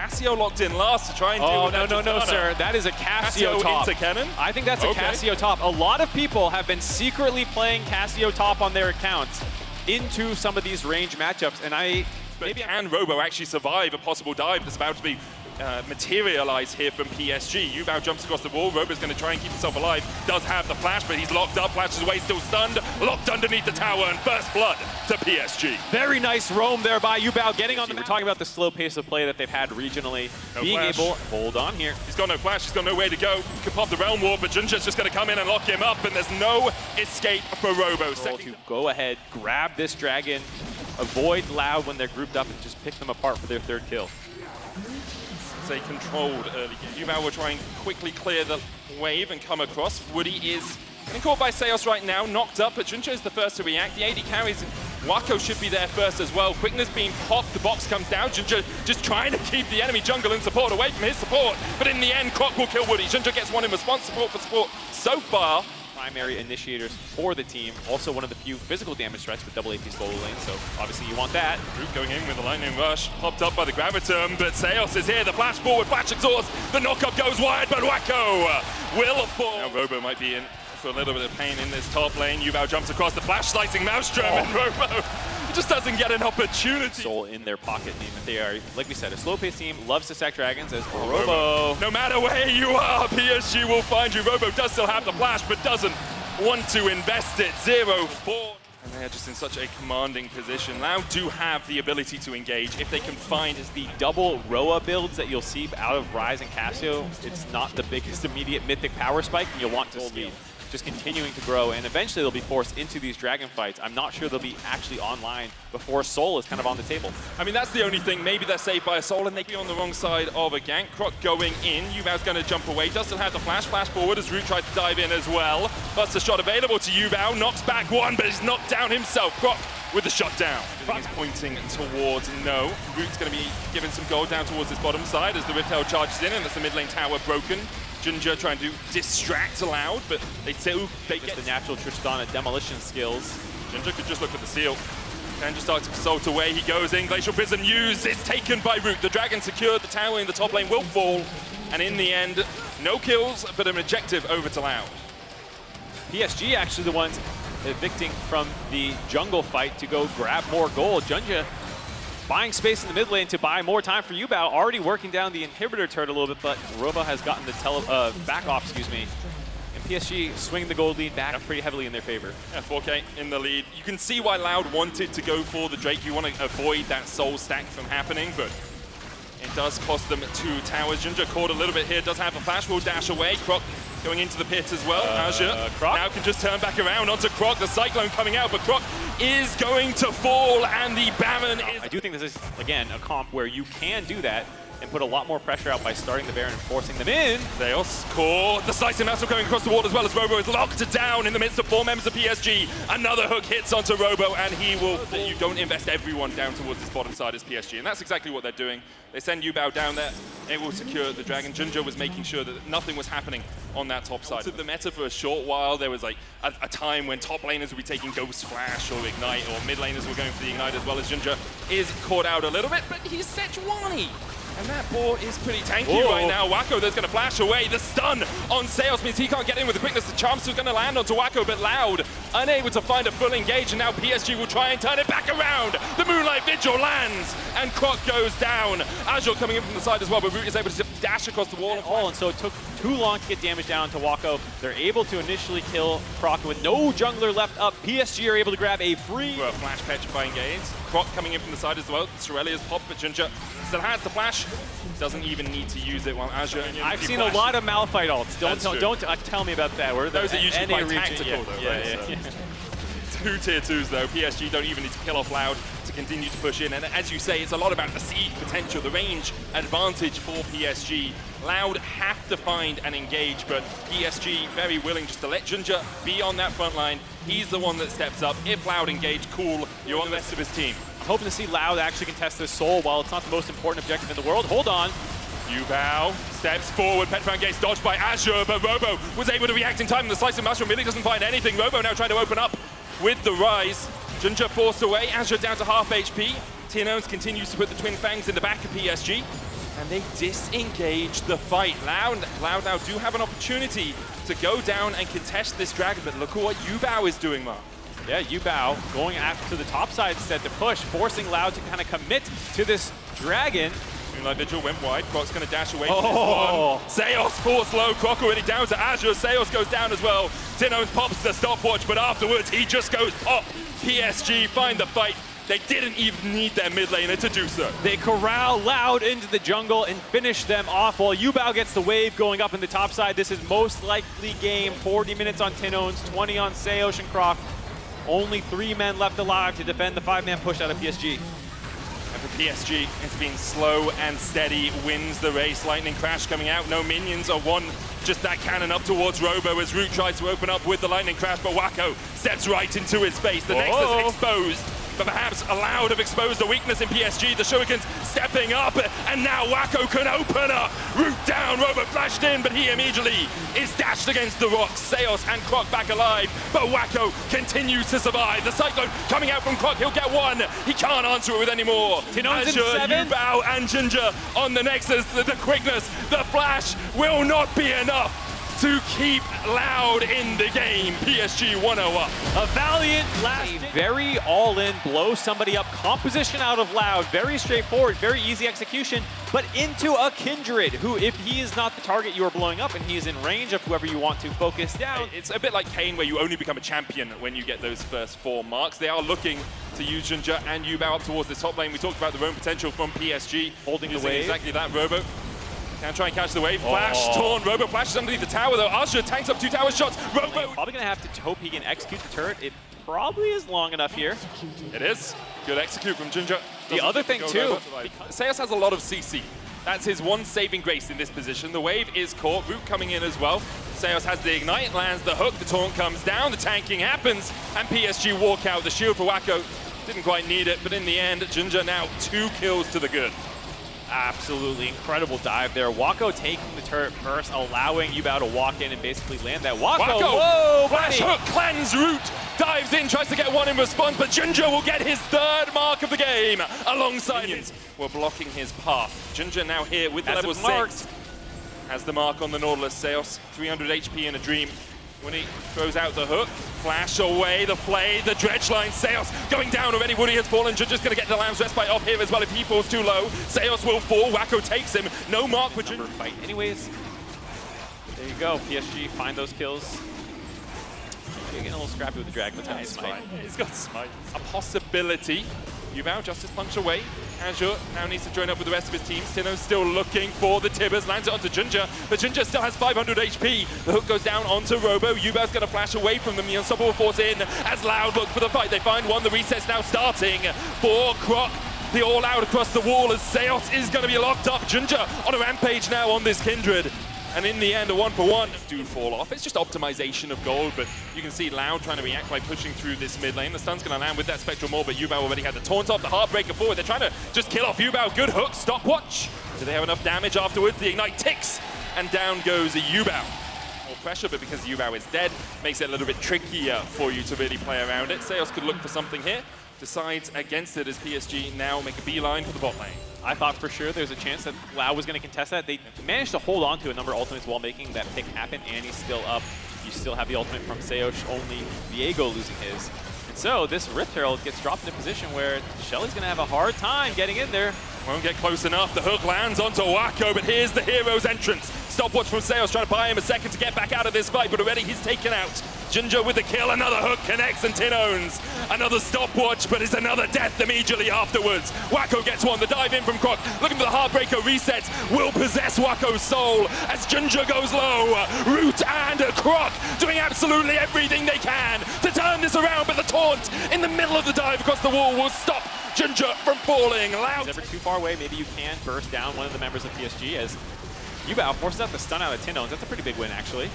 Casio locked in last to try and deal with that. Oh, no, sir. That is a Casio top. Into Kennen? I think that's a Casio top. A lot of people have been secretly playing Casio top on their accounts into some of these range matchups, and can Robo actually survive a possible dive that's about to be materialized here from PSG? Yubao jumps across the wall. Robo's going to try and keep himself alive. Does have the flash, but he's locked up. Flashes away, still stunned. Locked underneath the tower, and first blood to PSG. Very nice roam there by Yubao, getting on the... We're talking about the slow pace of play that they've had regionally. Being able... Hold on here. He's got no flash. He's got no way to go. Could pop the Realm Ward, but Junja's just going to come in and lock him up, and there's no escape for Robo. To go ahead, grab this dragon, avoid Loud when they're grouped up, and just pick them apart for their third kill. A controlled early game. Yubao will try and quickly clear the wave and come across. Woody is getting caught by Seos right now, knocked up, but Junjo is the first to react. The AD carries, Wako should be there first as well. Quickness being popped, the box comes down. Junjo just trying to keep the enemy jungle and support away from his support, but in the end, Croc will kill Woody. Junjo gets one in response, support for support so far. Primary initiators for the team. Also one of the few physical damage threats with double AP solo lane, so obviously you want that. Root going in with a lightning rush, popped up by the Graviton, but Seos is here. The flash forward, flash exhaust, the knockup goes wide, but Wako will fall. Now Robo might be in for a little bit of pain in this top lane. Yubao jumps across the flash, slicing Maelstrom, and Robo just doesn't get an opportunity. Soul in their pocket, meaning that they are, like we said, a slow-paced team, loves to sack dragons as Robo. No matter where you are, PSG will find you. Robo does still have the flash, but doesn't want to invest it. 0-4. And they're just in such a commanding position. Loud do have the ability to engage if they can find the double Roa builds that you'll see out of Ryze and Casio. It's not the biggest immediate mythic power spike, and you'll want to see just continuing to grow, and eventually they'll be forced into these dragon fights. I'm not sure they'll be actually online before Soul is kind of on the table. I mean, that's the only thing. Maybe they're saved by a Soul, and they be on the wrong side of a gank. Croc going in. Yubao's going to jump away. Does still have the flash. Flash forward as Root tries to dive in as well. Buster shot available to Yubao. Knocks back one, but he's knocked down himself. Croc with the shot down. He's pointing towards no. Root's going to be giving some gold down towards his bottom side as the Rift Herald charges in, and that's the mid lane tower broken. Junja trying to distract Loud, but they get the natural Tristana demolition skills. Junja could just look for the seal. And just starts to salt away. He goes in. Glacial Prison used. It's taken by Root. The dragon secured. The tower in the top lane will fall. And in the end, no kills, but an objective over to Loud. PSG actually the ones evicting from the jungle fight to go grab more gold. Junja buying space in the mid lane to buy more time for Yubao, already working down the inhibitor turret a little bit, but Robo has gotten the back off, excuse me. And PSG swinging the gold lead back pretty heavily in their favor. Yeah, 4K in the lead. You can see why Loud wanted to go for the Drake. You want to avoid that soul stack from happening, but it does cost them 2 towers. Junja caught a little bit here, does have a flash, will dash away. Croc going into the pit as well. Azure now can just turn back around onto Croc. The Cyclone coming out, but Croc is going to fall, and the Baron is... I do think this is, again, a comp where you can do that and put a lot more pressure out by starting the Baron and forcing them in. Theos core. The slicing Master coming across the wall as well as Robo is locked down in the midst of 4 members of PSG. Another hook hits onto Robo, and he will... You don't invest everyone down towards this bottom side as PSG, and that's exactly what they're doing. They send Yubao down there. It will secure the dragon. Junjo was making sure that nothing was happening on that top side. The meta for a short while, there was like a time when top laners would be taking Ghost Flash or Ignite, or mid laners were going for the Ignite as well as Junjo is caught out a little bit, but he's Sejuani. And that board is pretty tanky right now. Wako, there's going to flash away. The stun on Seos means he can't get in with the quickness. The Charm's going to land onto Wako, but Loud unable to find a full engage, and now PSG will try and turn it back around. The Moonlight Vigil lands, and Croc goes down. Azure coming in from the side as well, but Root is able to dash across the wall. And so it took too long to get damage down to Wako. They're able to initially kill Croc with no jungler left up. PSG are able to grab a free... Flash petrifying gaze. Croc coming in from the side as well. Sorelia's pop, but Junja still has the flash. Doesn't even need to use it while Azure... I've seen a lot of Malphite ults. Don't tell me about that. Those are usually quite tactical, though, yeah, right? Yeah. 2 tier 2s, though. PSG don't even need to kill off Loud to continue to push in. And as you say, it's a lot about the siege potential, the range advantage for PSG. Loud have to find and engage, but PSG very willing just to let Junja be on that front line. He's the one that steps up. If Loud engage, cool, you're on the rest of his team. I'm hoping to see Loud actually contest this Soul. While it's not the most important objective in the world, hold on. Yubao steps forward, Petrifying Gaze dodged by Azure, but Robo was able to react in time, and the Slice of Mushroom really doesn't find anything. Robo now trying to open up with the Rise. Junja forced away, Azure down to half HP. Tinones continues to put the Twin Fangs in the back of PSG. and they disengage the fight. Loud now do have an opportunity to go down and contest this dragon, but look at what Yubao is doing, Mark. Yeah, Yubao going after the top side instead to push, forcing Loud to kind of commit to this dragon. Moonlight Vigil went wide. Croc's going to dash away from this one. Seos forced low. Croc already down to Azure. Seos goes down as well. Tino's pops the stopwatch, but afterwards he just goes pop. PSG find the fight. They didn't even need their mid laner to do so. They corral Loud into the jungle and finish them off while Yubao gets the wave going up in the top side. This is most likely game. 40 minutes on Tinones, 20 on Seos and Croc. Only 3 men left alive to defend the 5-man push out of PSG. And for PSG, it's been slow and steady, wins the race. Lightning Crash coming out, no minions or one, just that cannon up towards Robo as Root tries to open up with the Lightning Crash, but Wako steps right into his face. The Nexus exposed, but perhaps Loud have exposed a weakness in PSG. The Shurikens stepping up, and now Wako can open up. Root down, Robo flashed in, but he immediately is dashed against the rocks. Seos and Croc back alive, but Wako continues to survive. The Cyclone coming out from Croc, he'll get one. He can't answer it with any more. Azure, Yubao and Ginger on the Nexus. The quickness, the flash will not be enough to keep Loud in the game. PSG 1-0 up. A valiant last, very all-in, blow somebody up, composition out of Loud, very straightforward, very easy execution, but into a Kindred, who if he is not the target you are blowing up and he is in range of whoever you want to focus down. It's a bit like Kane where you only become a champion when you get those first 4 marks. They are looking to use Ginger and Yubao up towards this top lane. We talked about the roam potential from PSG. Holding the wave. Exactly that, Robo. Can try and catch the wave. Flash, Torn. Robo flashes underneath the tower, though. Azure tanks up 2 tower shots. Robo probably going to have to hope he can execute the turret. It probably is long enough here. It is. Good execute from Ginger. The other thing, too. Seos has a lot of CC. That's his one saving grace in this position. The wave is caught. Root coming in as well. Seos has the ignite, lands the hook. The taunt comes down. The tanking happens. And PSG walk out. The shield for Wako didn't quite need it, but in the end, Ginger now 2 kills to the good. Absolutely incredible dive there. Wako taking the turret first, allowing Yubao to walk in and basically land that. Wako, whoa, flash hook, cleanse, Root dives in, tries to get one in response, but Ginger will get his 3rd mark of the game alongside him. We're blocking his path. Ginger now here with the level 6. Has the mark on the Nautilus. Seos, 300 HP in a dream. When he throws out the hook, flash away, the flay, the dredge line. Seos going down already. Woody has fallen. Ginger's going to get the Lamb's Respite off here as well if he falls too low. Seos will fall. Wako takes him. No mark for Ginger. Fight anyways. There you go. PSG find those kills. You're getting a little scrappy with the dragon. But he's fine. He's got smite. A possibility. Yubao, Justice Punch away. Azure now needs to join up with the rest of his team. Tino's still looking for the Tibbers, lands it onto Ginger, but Ginger still has 500 HP. The hook goes down onto Robo. Yubao's going to flash away from them. The Unstoppable Force in as Loud look for the fight. They find one. The reset's now starting for Croc. The all-out across the wall as Seos is going to be locked up. Ginger on a rampage now on this Kindred. And in the end, a 1-for-1 do fall off. It's just optimization of gold, but you can see Loud trying to react by pushing through this mid lane. The stun's going to land with that Spectral Maul, but Yubao already had the taunt off, the Heartbreaker forward. They're trying to just kill off Yubao. Good hook, stopwatch. Do they have enough damage afterwards? The Ignite ticks, and down goes Yubao. More pressure, but because Yubao is dead, makes it a little bit trickier for you to really play around it. Seos could look for something here. Decides against it as PSG now make a beeline for the bot lane. I thought for sure there was a chance that Loud was going to contest that. They managed to hold on to a number of ultimates while making that pick happen, and he's still up. You still have the ultimate from Seos, only Viego losing his. And so this Rift Herald gets dropped in a position where Shelly's going to have a hard time getting in there. Won't get close enough. The hook lands onto Wako, but here's the hero's entrance. Stopwatch from Seos trying to buy him a second to get back out of this fight, but already he's taken out. Ginger with the kill, another hook connects and Tin owns. Another stopwatch, but it's another death immediately afterwards. Wako gets one, the dive in from Croc, looking for the Heartbreaker resets, will possess Wako's soul as Ginger goes low. Root and Croc doing absolutely everything they can to turn this around, but the taunt in the middle of the dive across the wall will stop Ginger from falling. Loud. Never too far away, maybe you can burst down one of the members of PSG as Yubao forces out the stun out of Tinones. That's a pretty big win, actually.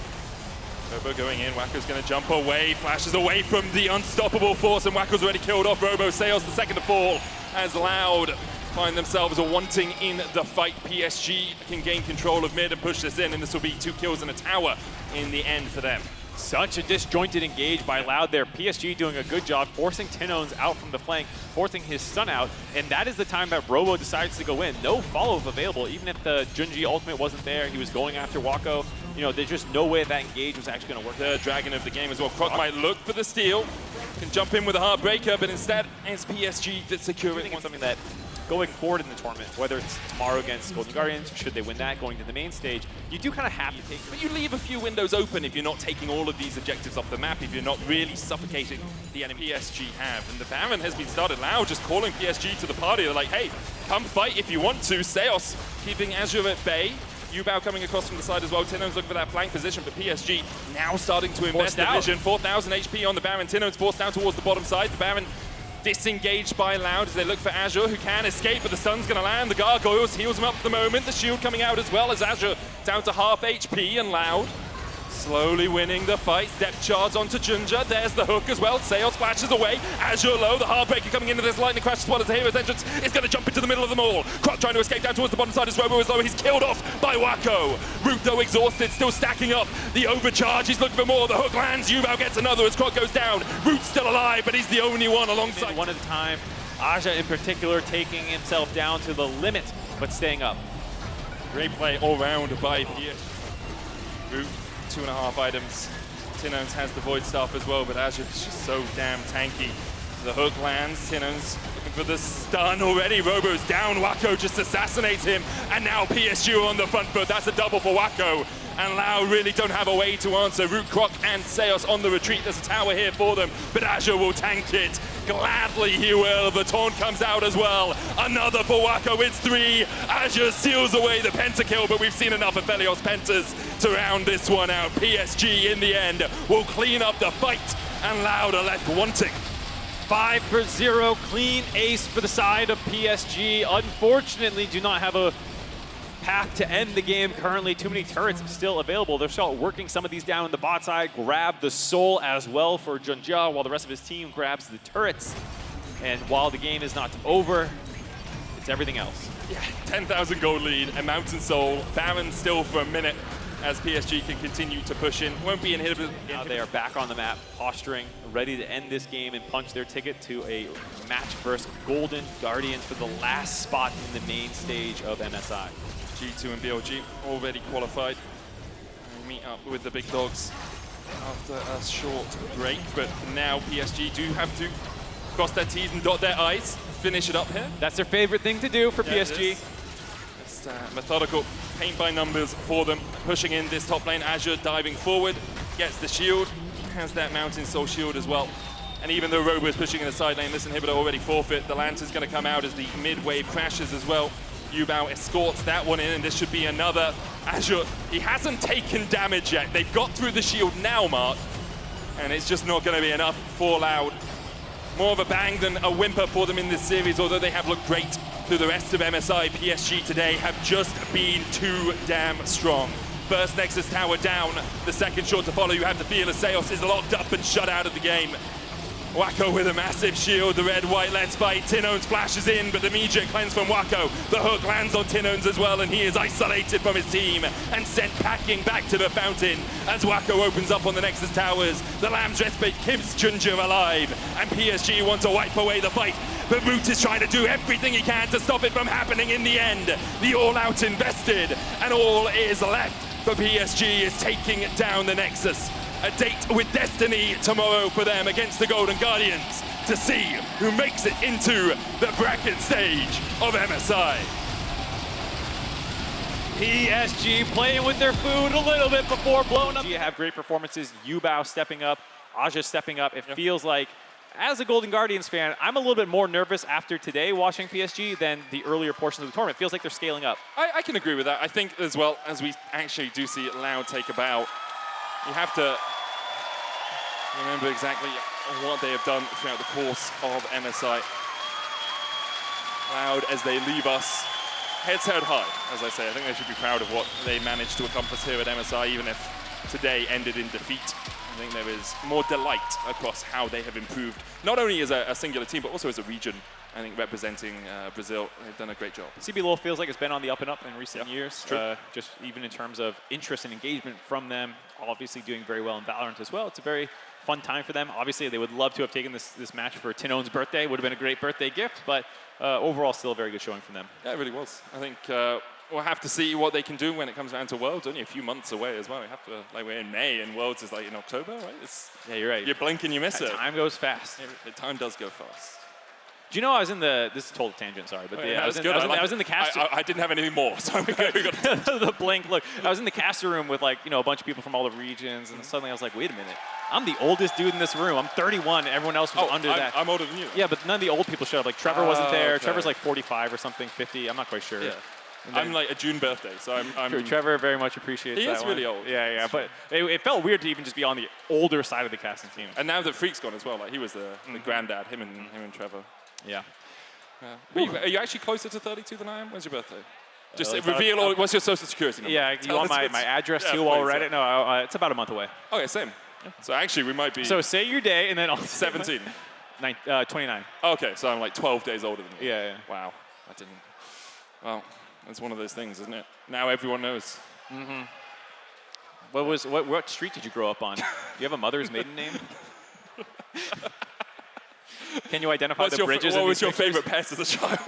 Robo going in, Wako's going to jump away, flashes away from the Unstoppable Force, and Wako's already killed off Robo. Seos the second to fall as Loud find themselves wanting in the fight. PSG can gain control of mid and push this in, and this will be 2 kills and a tower in the end for them. Such a disjointed engage by Loud there. PSG doing a good job forcing Tinones out from the flank, forcing his stun out, and that is the time that Robo decides to go in. No follow-up available, even if the Junji ultimate wasn't there. He was going after Wako. You know, there's just no way that engage was actually going to work. The dragon of the game as well. Croc might look for the steal, can jump in with a Heartbreaker, but instead it's PSG that secure it. I think it's something that going forward in the tournament, whether it's tomorrow against Golden Guardians, should they win that, going to the main stage, you do kind of have to take. But you leave a few windows open if you're not taking all of these objectives off the map, if you're not really suffocating the enemy PSG have. And the Baron has been started. Loud just calling PSG to the party. They're like, hey, come fight if you want to. Seos keeping Azure at bay. Yubao coming across from the side as well. Tino's looking for that flank position, but PSG now starting to invest the vision. 4,000 HP on the Baron. Tino's forced down towards the bottom side. The Baron disengaged by Loud as they look for Azure, who can escape, but the stun's going to land. The Gargoyles heals him up at the moment. The shield coming out as well as Azure down to half HP, and Loud slowly winning the fight. Step charge onto Junja. There's the hook as well. Seos flashes away. Azure low. The Heartbreaker coming into this lightning crash as well as the hero's entrance is going to jump into the middle of them all. Croc trying to escape down towards the bottom side as Robo is low. He's killed off by Wako. Root though exhausted, still stacking up. The overcharge. He's looking for more. The hook lands. Yubao gets another as Croc goes down. Root's still alive, but he's the only one alongside. One at a time. Aja in particular taking himself down to the limit, but staying up. Great play all round by Pierre. Root. 2.5 items. Tinones has the Void Staff as well, but Azure is just so damn tanky. The hook lands. Tinones looking for the stun already. Robo's down. Wako just assassinates him. And now PSG on the front foot. That's a double for Wako. And Lau really don't have a way to answer. Root, Croc, and Seos on the retreat. There's a tower here for them, but Azure will tank it. Gladly he will. The taunt comes out as well. Another for Wako. It's 3. Azure steals away the pentakill, but we've seen enough of Felios Pentas to round this one out. PSG in the end will clean up the fight, and Loud are left wanting. 5-0 clean ace for the side of PSG. Unfortunately, do not have a path to end the game currently. Too many turrets still available. They're still working some of these down on the bot side. Grab the soul as well for Junja, while the rest of his team grabs the turrets. And while the game is not over, it's everything else. Yeah, 10,000 gold lead, a Mountain Soul. Baron still for a minute as PSG can continue to push in. Won't be inhibited. Now they are back on the map, posturing, ready to end this game and punch their ticket to a match versus Golden Guardians for the last spot in the main stage of MSI. G2 and BLG already qualified. We meet up with the big dogs after a short break, but now PSG do have to cross their T's and dot their I's, finish it up here. That's their favorite thing to do for PSG. It's methodical, paint by numbers for them. Pushing in this top lane, Azure diving forward, gets the shield, has that Mountain Soul shield as well. And even though Robo is pushing in the side lane, this inhibitor already forfeit. The Lantern's going to come out as the mid-wave crashes as well. Yubao escorts that one in, and this should be another. Azure, he hasn't taken damage yet. They've got through the shield now, Mark, and it's just not going to be enough for Loud. More of a bang than a whimper for them in this series, although they have looked great through the rest of MSI. PSG today have just been too damn strong. First Nexus tower down, the second shot to follow. You have to feel as Seos is locked up and shut out of the game. Wako with a massive shield, the red-white let's fight. Tinones flashes in, but the immediate cleanse from Wako. The hook lands on Tinones as well, and he is isolated from his team and sent packing back to the fountain as Wako opens up on the Nexus towers. The Lamb's Respite keeps Junja alive, and PSG want to wipe away the fight. But Root is trying to do everything he can to stop it from happening in the end. The all-out invested, and all is left for PSG is taking down the Nexus. A date with destiny tomorrow for them against the Golden Guardians to see who makes it into the bracket stage of MSI. PSG playing with their food a little bit before blowing up. You have great performances. Yubao stepping up, Aja stepping up. It feels like, as a Golden Guardians fan, I'm a little bit more nervous after today watching PSG than the earlier portions of the tournament. It feels like they're scaling up. I can agree with that. I think as well, as we actually do see Loud take a bow, you have to remember exactly what they have done throughout the course of MSI. Loud, as they leave us, heads held high, as I say. I think they should be proud of what they managed to accomplish here at MSI, even if today ended in defeat. I think there is more delight across how they have improved, not only as a singular team, but also as a region I think representing Brazil, they've done a great job. CBLOL feels like it's been on the up and up in recent years, true. just even in terms of interest and engagement from them. Obviously doing very well in Valorant as well. It's a very fun time for them. Obviously, they would love to have taken this match for Tinon's birthday. Would have been a great birthday gift, but overall, still a very good showing from them. Yeah, it really was. I think we'll have to see what they can do when it comes around to Worlds. Only a few months away as well. We have to, like, we're in May, and Worlds is like in October, right? Yeah, you're right. You blink and you miss it. Time goes fast. The time does go fast. Do you know I was in the? This is a total tangent, sorry, but I was in the cast. I didn't have anything more, so we got the blink. Look, I was in the caster room with like a bunch of people from all the regions, and suddenly I was like, wait a minute, I'm the oldest dude in this room. I'm 31. Everyone else was under that. I'm older than you. Yeah, but none of the old people showed up. Like Trevor wasn't there. Okay. Trevor's like 45 or something, 50. I'm not quite sure. Yeah. I'm like a June birthday, so I'm Sure, Trevor very much appreciates that. He is really old. Yeah, but it felt weird to even just be on the older side of the casting team. And now that Freak's gone as well, like he was the granddad, him and Trevor. Yeah. Are you actually closer to 32 than I am? When's your birthday? Just reveal, or what's your social security number? Yeah, you want my address too while we're at it? No, it's about a month away. Okay, same. So actually, we might be... So say your day, and then I'll... 17. 29. Okay, so I'm like 12 days older than you. Yeah. Wow, I didn't... Well, that's one of those things, isn't it? Now everyone knows. Mm-hmm. What street did you grow up on? Do you have a mother's maiden name? Can you identify the bridges? What was your favorite pet as a child?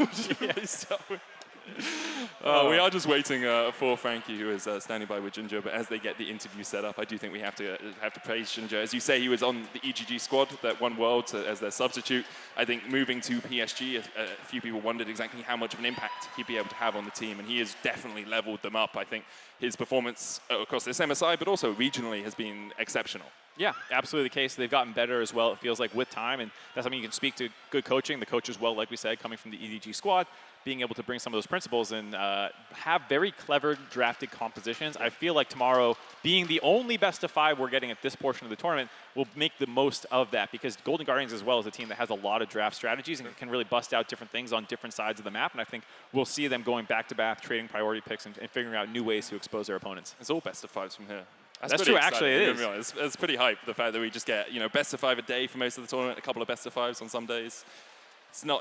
We are just waiting for Frankie, who is standing by with Ginger. But as they get the interview set up, I do think we have to praise Ginger. As you say, he was on the EGG squad that won Worlds as their substitute. I think moving to PSG, a few people wondered exactly how much of an impact he'd be able to have on the team, and he has definitely leveled them up. I think his performance across this MSI, but also regionally, has been exceptional. Yeah, absolutely the case. They've gotten better as well, it feels like, with time, and that's something you can speak to good coaching. The coach as well, like we said, coming from the EDG squad, being able to bring some of those principles and have very clever drafted compositions. I feel like tomorrow, being the only best of 5 we're getting at this portion of the tournament, will make the most of that, because Golden Guardians as well is a team that has a lot of draft strategies and can really bust out different things on different sides of the map, and I think we'll see them going back-to-back, trading priority picks and figuring out new ways to expose their opponents. It's all best of 5s from here. That's true, actually, it is. It's pretty hype, the fact that we just get best of 5 a day for most of the tournament, a couple of best of 5s on some days.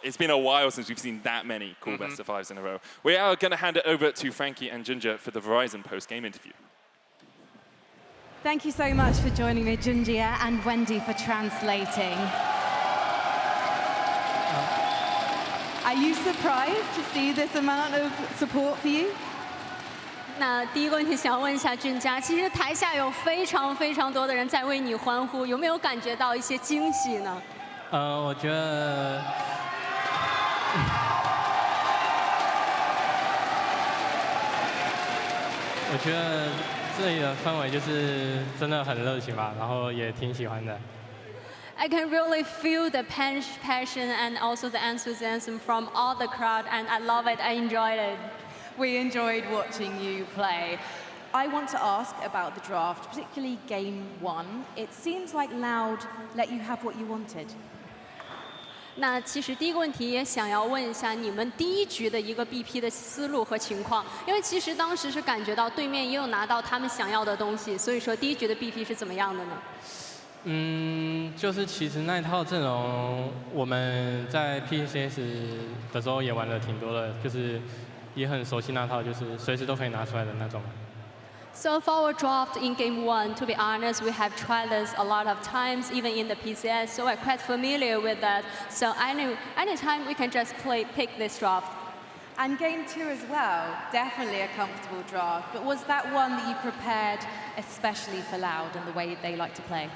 It's been a while since we've seen that many cool best of 5s in a row. We are going to hand it over to Frankie and Ginger for the Verizon post-game interview. Thank you so much for joining me, Junjia and Wendy, for translating. Are you surprised to see this amount of support for you? 那第一个问题想要问一下俊佳，其实台下有非常多的人在为你欢呼，有没有感觉到一些惊喜呢？我觉得，这里的氛围就是真的很热情吧，然后也挺喜欢的。I can really feel the passion and also the enthusiasm from all the crowd, and I love it. I enjoyed it. We enjoyed watching you play. I want to ask about the draft, particularly Game 1. It seems like Loud let you have what you wanted. 那其实第一个问题也想要问一下你们第一局的一个 BP 的思路和情况，因为其实当时是感觉到对面也有拿到他们想要的东西，所以说第一局的 BP 是怎么样的呢？就是其实那一套阵容我们在 PCS 的时候也玩了挺多的，就是也很熟悉那套，就是随时都可以拿出来的那种。So for our draft in Game 1, to be honest, we have tried this a lot of times, even in the PCS, so I'm quite familiar with that. So I knew anytime we can just pick this draft. And Game 2 as well, definitely a comfortable draft. But was that one that you prepared especially for Loud and the way they like to play?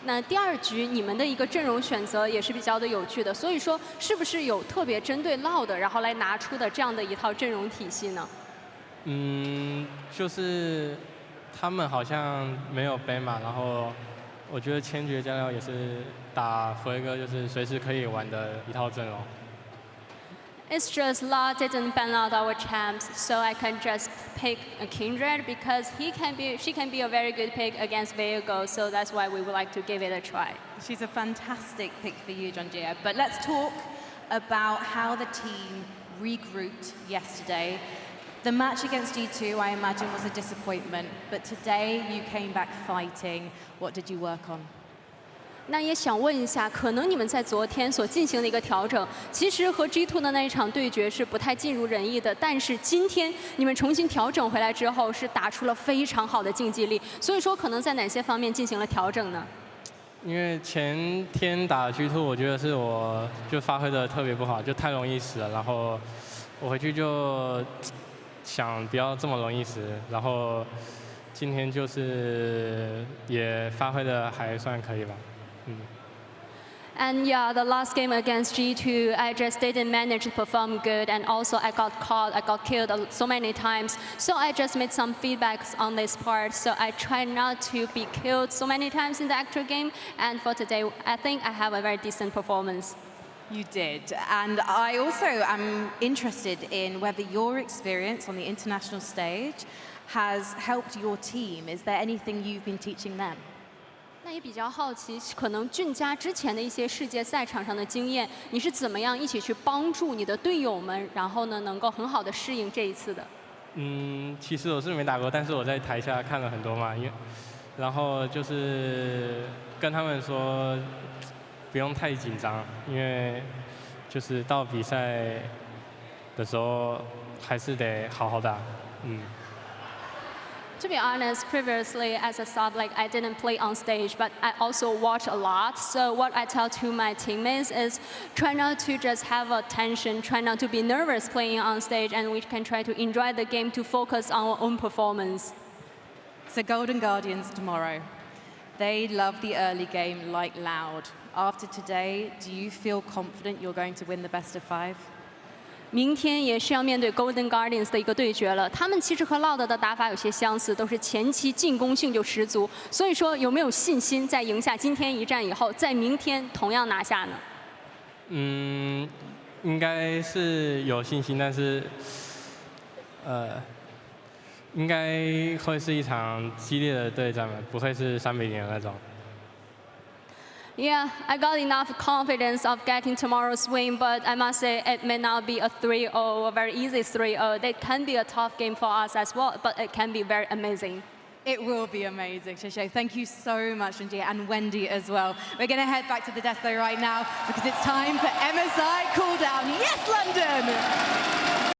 那第二局你们的一个阵容选择也是比较的有趣的，所以说是不是有特别针对 Loud 然后来拿出的这样的一套阵容体系呢？就是他们好像没有背嘛，然后我觉得千珏加料也是打弗雷哥就是随时可以玩的一套阵容。It's just Loud didn't ban out our champs, so I can just pick a Kindred because she can be a very good pick against Viego, so that's why we would like to give it a try. She's a fantastic pick for you, Junjia. But let's talk about how the team regrouped yesterday. The match against G2, I imagine, was a disappointment, but today you came back fighting. What did you work on? 那也想问一下，可能你们在昨天所进行的一个调整，其实和 G2 的那一场对决是不太尽如人意的。但是今天你们重新调整回来之后，是打出了非常好的竞技力。所以说，可能在哪些方面进行了调整呢？因为前天打 G2，我觉得是我就发挥的特别不好，就太容易死了。然后我回去就想不要这么容易死，然后今天就是也发挥的还算可以吧。And yeah, the last game against G2, I just didn't manage to perform good, and also I got caught, I got killed so many times. So I just made some feedbacks on this part. So I try not to be killed so many times in the actual game. And for today, I think I have a very decent performance. You did. And I also am interested in whether your experience on the international stage has helped your team. Is there anything you've been teaching them? 那也比较好奇，可能俊佳之前的一些世界赛场上的经验，你是怎么样一起去帮助你的队友们，然后呢，能够很好的适应这一次的？其实我是没打过，但是我在台下看了很多嘛，然后就是跟他们说不用太紧张，因为就是到比赛的时候还是得好好打。To be honest, previously as a sub, like I didn't play on stage, but I also watch a lot. So what I tell to my teammates is try not to just have a tension, try not to be nervous playing on stage, and we can try to enjoy the game to focus on our own performance. So Golden Guardians tomorrow. They love the early game like loud. After today, do you feel confident you're going to win the best of 5? 明天也是要面对 Golden Guardians 的一个对决了。他们其实和 Loud 的打法有些相似，都是前期进攻性就十足。所以说，有没有信心在赢下今天一战以后，在明天同样拿下呢？应该是有信心，但是应该会是一场激烈的对战吧，不会是3-0的那种。Yeah, I got enough confidence of getting tomorrow's win, but I must say it may not be a 3-0, a very easy 3-0. It can be a tough game for us as well, but it can be very amazing. It will be amazing, Sheshe. Thank you so much, Njia, and Wendy as well. We're going to head back to the desk though right now because it's time for MSI cooldown. Yes, London!